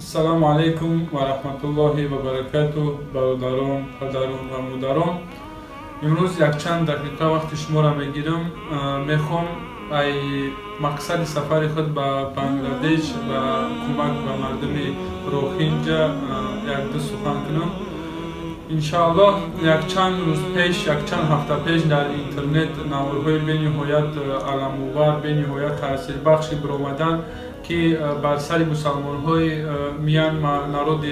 السلام علیکم و رحمت الله و برکاته برادران، پدران و مادران. امروز یک چند دقیقه وقت شما را میگیرم. میخوام ای مقصد سفر خود به بنگلادش و کمک به مردم روهینجا یک دو سخن کنم. انشاءالله یک چند روز پیش، یک چند هفته پیش در اینترنت نامه‌های بین‌نهایت علم‌آور، بین‌نهایت تاثیر بخشی برآمدند که بر سر مسلمان‌های میانمار نرود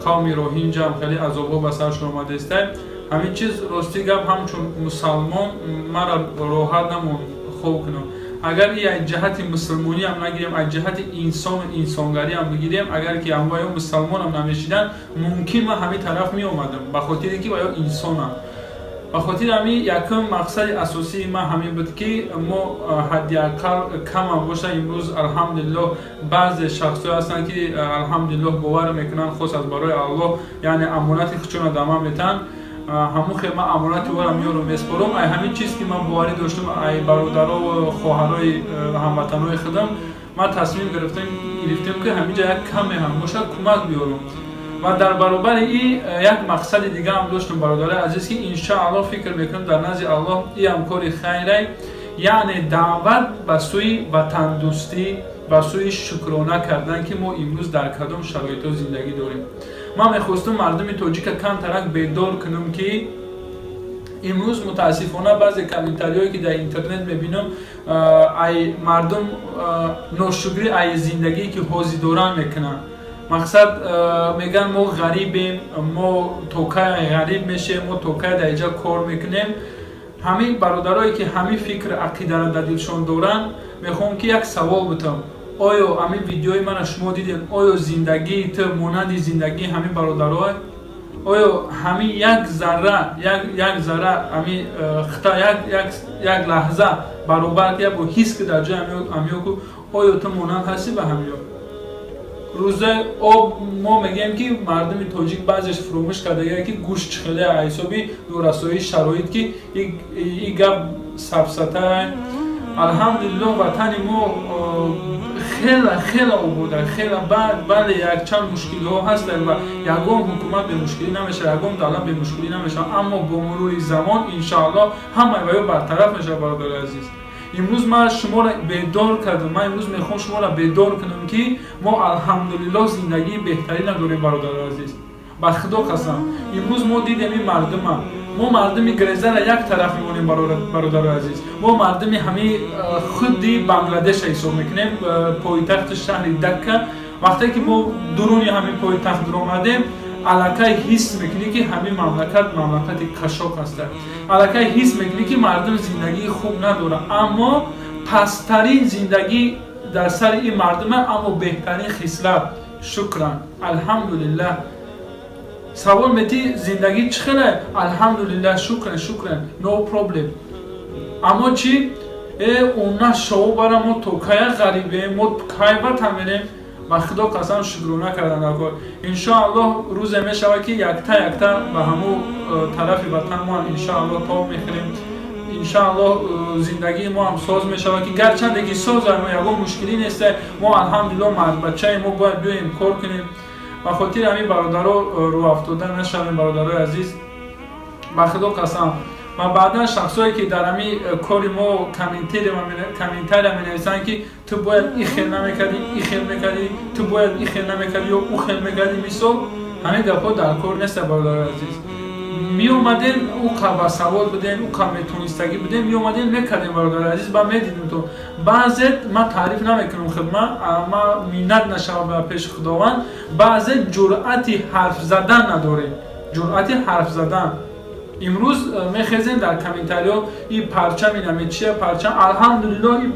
قوم روهینجا هم خیلی عذاب‌ها به سرشون آمده است. همین چیز راستی گپ همچون مسلمان مرا راحت نمون خوب کنم. اگر یک جهت مسلمانی هم نگیریم، یک جهت انسانگری هم بگیریم، اگر که هم باید مسلمان هم نمیشیدن ممکن من همین طرف می اومدم به خاطر اینکه باید انسان هم. به خاطر همین یکم مقصد اساسی ما همین بود که ما حداقل کم هم باشه. امروز الحمدلله بعض شخصا هستن که الحمدلله باور میکنن خاص از برای الله، یعنی امانت خودشون رو دامن میتن. همون خیلی امانت رو میارم میسپارم. ای همین چیز که من باوری داشتم، ای برادرها و خواهرای هموطنای خودم، من تصمیم گرفتم که همینجا یک کمی هم باشه کمک بیارم. و در برابر این یک مقصد دیگه هم داشتم برادر عزیز که انشاءالله فکر میکنم در نزد الله این هم کار خیره، یعنی دعوت به سوی وطن دوستی، به سوی شکرانه کردن که ما امروز در کدام شرایط زندگی داریم. من میخواستم مردم تاجیک کم ترک بیدار کنم که امروز متاسفانه بعضی کامنتاریایی که در اینترنت میبینم، ای مردم ناشکری ای زندگی که حاضی دوران میکنن. مقصد میگن ما غریبیم، ما توکای غریب میشیم، ما توکای در اینجا کار میکنیم. همین برادرایی که همین فکر عقیده را در دلشون دارن، میخوام که یک سوال بتم. آیا همین ویدیوی من شما دیدین؟ آیا زندگی تو مانند زندگی همین برادرای؟ آیا همین یک ذره همین خطا یک لحظه برابر که با حس که در جای همیو آیا تو مانند هستی به همیو؟ روزه ما میگیم که مردم تاجیک بعضیش فرومش کرده که گوشت خیلی حسابی دورسایی شرایط که این گپ سبسته. الحمدلله وطن ما خیلی آباده، خیلی بله یک چند مشکل ها هستن و یکم حکومت به مشکلی نمیشه، یکم دولت به مشکلی نمیشه، اما با مرور زمان انشاءالله همه باید برطرف میشه. برادر عزیز، امروز من شما را بیدار کردم. من امروز میخوام شما را بیدار کنم که ما الحمدلله زندگی بهتری نداریم. برادر عزیز، به خدا قسم امروز ما دیدیم این مردم، ما مردم گریزه را یک طرف میمونیم. برادر عزیز، ما مردم همین خودی بنگلادش حساب میکنیم، پایتخت شهر دکه. وقتی که ما درونی همین پایتخت در آمدیم، علاقه حس میکنی که همین مملکت کشاک هست. علاقه حس میکنی که مردم زندگی خوب نداره، اما پسترین زندگی در سر این مردم، اما بهترین خصلت شکران الحمدلله. سوال میتی زندگی چخره؟ الحمدلله شکران نو پروبلم. اما چی؟ اون شو برای ما توکای غریبه، ما کایبت همینیم. و خدا قسم شکرانه کردن اگر انشاءالله روز میشود که یکتا به همو طرف وطن ما انشاءالله تاب میخوریم. انشاءالله زندگی ما هم ساز میشود که گرچند که ساز ما یک مشکلی نیست. ما الحمدلله مرد بچه ما باید بیایم کار کنیم. و خاطر همین برادرها رو افتاده نشویم. برادرای عزیز، به خدا قسم و بعدا شخصایی که در همین کاری ما کامنتر می‌نویسن که تو باید این خیل نمی‌کردی، تو باید این خیل نمی‌کردی یا او خیل می‌کردی، مثال همین گپ‌ها در کار نیست. برادر عزیز، می اومدین او قبا سوال بدین، او کم میتونستگی بدین، می اومدین می‌کردین. برادر عزیز، با می‌دیدیم تو بعضی من تعریف نمی‌کنم خدمت، اما مینت نشود به پیش خداوند. بعضی جرأتی حرف زدن نداره، جرأتی حرف زدن. امروز میخزین در کامنتاریا این پرچم اینم چیه؟ پرچم الحمدلله این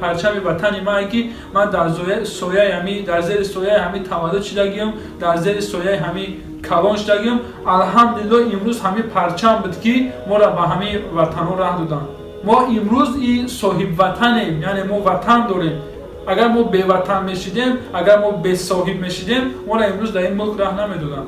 پرچم وطن ما که من در سایه همی در زیر سایه همی تولد شدگیم، در زیر سایه همی کلان شدگیم. الحمدلله امروز همی پرچم بود که ما را به همی وطن راه دادن. ما امروز این صاحب وطنیم، یعنی ما وطن داریم. اگر ما بی وطن میشیدیم، اگر ما بی صاحب میشیدیم، ما را امروز در این ملک راه نمیدادن.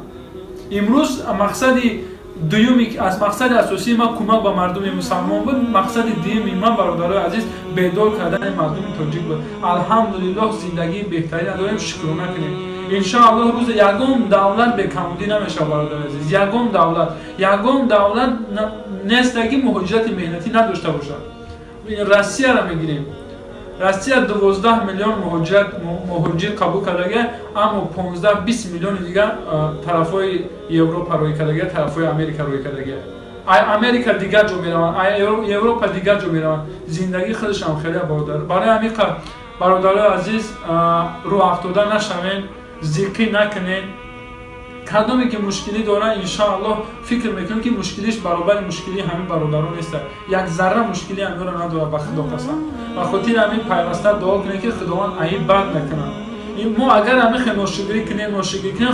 امروز مقصدی дуюми аз мақсади асосии ман кӯмак ба мардуми мусалмон буд. Мақсади дуюми ман бародарои азиз бедор кардани мардуми тоҷик буд. Алҳамдулиллоҳ зиндагии беҳтарина дорем, шукрона кунем. иншоаллоҳ рӯз ягон давлат бекамудӣ намешавад. бародари азиз, ягон давлат нестаки муҳоҷирати меҳнатӣ надошта бошад. Россияро мегирем. Россия 12 миллион муҳоҷир қабул кардага, аммо 15-20 миллиони дигар тарафҳои Европа рӯй кардага, тарафҳои Америка рӯй кардага. Америка дигар ҷо мераванд, Европа дигар ҷо мераванд. Зиндагии худашам хеле бародар. Барои ҳамин бародарои азиз, рӯафтода нашавен, зиқӣ накунен. кадоме ки мушкилӣ дорад, иншоаллоҳ фикр мекунем ки мушкилиш баробари мушкилии ҳамин бародарон нест. як зарра мушкилӣ ҳаминро надорад ба худо қасам. ба хотири ҳамин пайваста дуо кунем ки худованд аид бад накунад. мо агар ҳамин хел ношукрӣ кунем,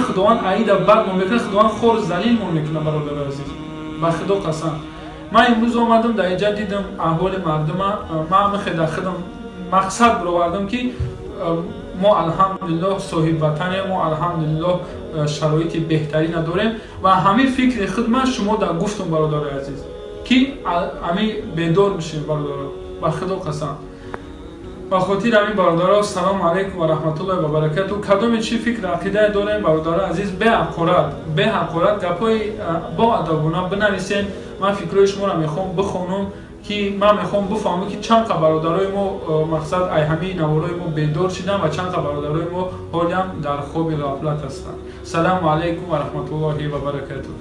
худованд аида бад мо мекунад, худованд хор залил мо мекунад. бародари азиз, ба худо қасам. ман имрӯз омадам дар инҷа дидам аҳволи мардума. ман ҳамин хел дар худам мақсад бировардам ки мо алҳамдулиллоҳ соҳибватанем, мо алҳамдулиллоҳ шароити беҳтарина дорем ва ҳамин фикри худ ман шумо дар гуфтум бародари азиз ки ҳамин бедор бишем. бародаро, ба худо қасам. ба хотири ҳамин бародаро салому алайкум ва раҳматуллоҳи ва баракату. кадоме чӣ фикр ақидае дорем бародари азиз, беҳақорат гапҳои боадабона бинависен. ман фикрҳои шуморо мехоҳам бихонам ки ман мехоҳам бифаҳмам ки чанд қадр бародарои мо мақсад ай ҳамаи наворои мо бедор шиданд ва чанд қадр бародарои мо ҳолиам дар хоби ғафлат ҳастанд. салому алайкум ва раҳматуллоҳи ва баракату.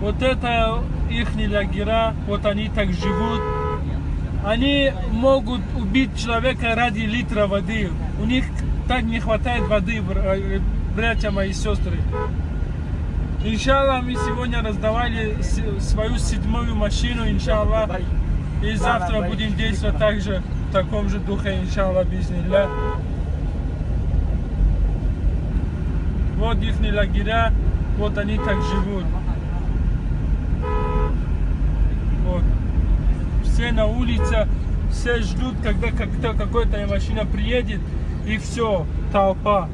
Вот это их лагеря, вот они так живут. Они могут убить человека ради литра воды. У них так не хватает воды, братья мои сестры. Иншаллах, мы сегодня раздавали свою 7-ю машину, иншаллах. И завтра будем действовать также в таком же духе, иншаллах, бизнилля. Вот их лагеря, вот они так живут. Вот. Все на улице, все ждут, когда какая-то машина приедет, и все, толпа.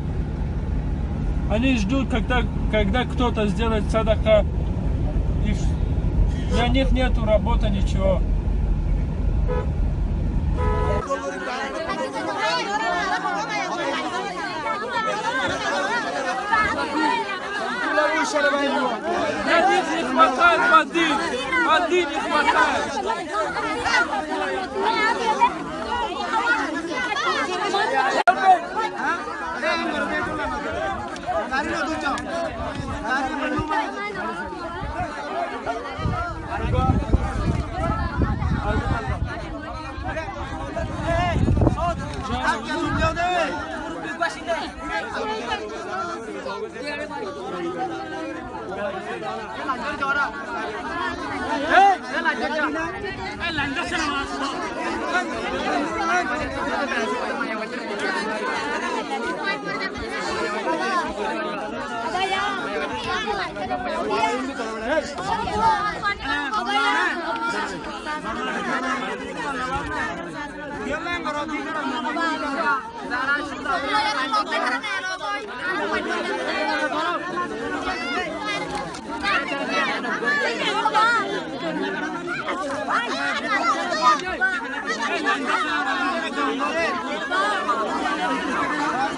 Они ждут, когда кто-то сделает садака, и для них нету работы, ничего. Один не хватает воды, один не хватает.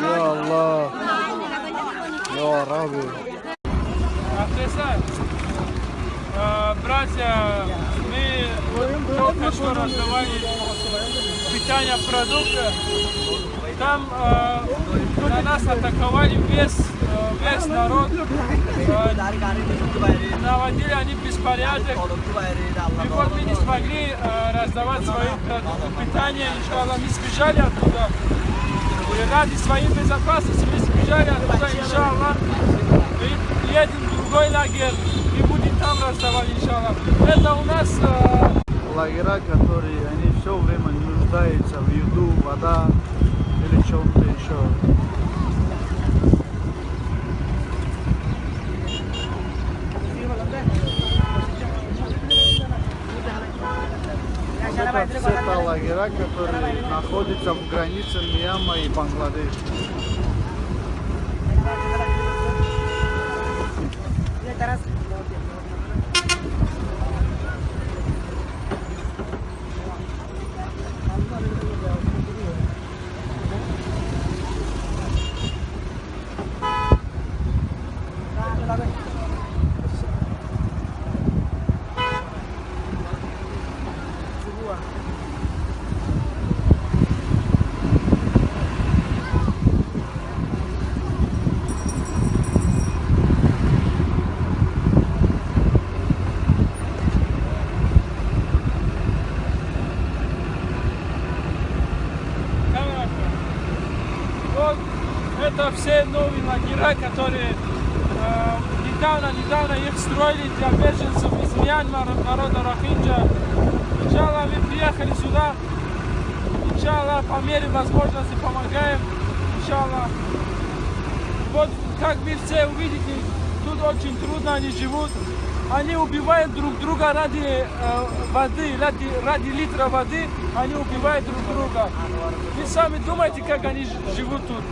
Ya Allah, ya Rabbi. Братья, мы только что раздавали питание, продукты там на нас атаковали весь народ, наводили они беспорядок, и вот мы не смогли раздавать свои питания, иншаллах, мы сбежали оттуда, и ради своей безопасности мы сбежали оттуда, иншаллах, и едем в другой лагерь, и будем там раздавать, иншаллах. Это у нас лагеря, которые они все время нуждаются в еду, вода или чем-то еще. Это лагеря, которые находятся в границе Мьянмы и Бангладеш. Это все новые лагеря, которые недавно их строили для беженцев из Мьянмы, народа Рохинджа. Иншаллах, мы приехали сюда. Иншаллах, по мере возможности помогаем. Иншаллах. Вот как вы все увидите, тут очень трудно они живут. Они убивают друг друга ради воды, ради литра воды. Они убивают друг друга. Вы сами думаете, как они живут тут.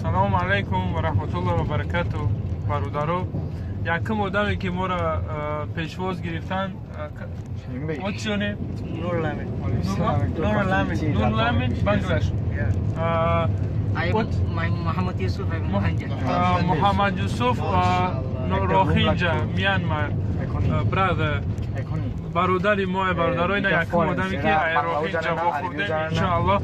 Салам алейкум ва рахматуллахи ва баракату. Бародаро, яким одаме ки мора пешвоз гирифтан, what's your name? Nurulamin. Nurulamin, Bangladesh. I'm Muhammad Yusuf. Muhammad Yusuf, Rohingya, Myanmar, brother. برادری ما برادرای نه یکم آدمی که روهینجا بخورده انشاءالله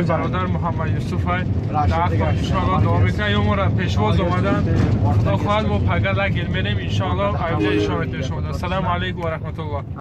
برادر محمد یوسف های دعوت کنم انشاءالله دعا میکنم یا ما را پیشواز آمدن تا خواهد ما پگل لگیر میریم انشاءالله ایوجه اشاره شما. السلام علیکم و رحمت الله.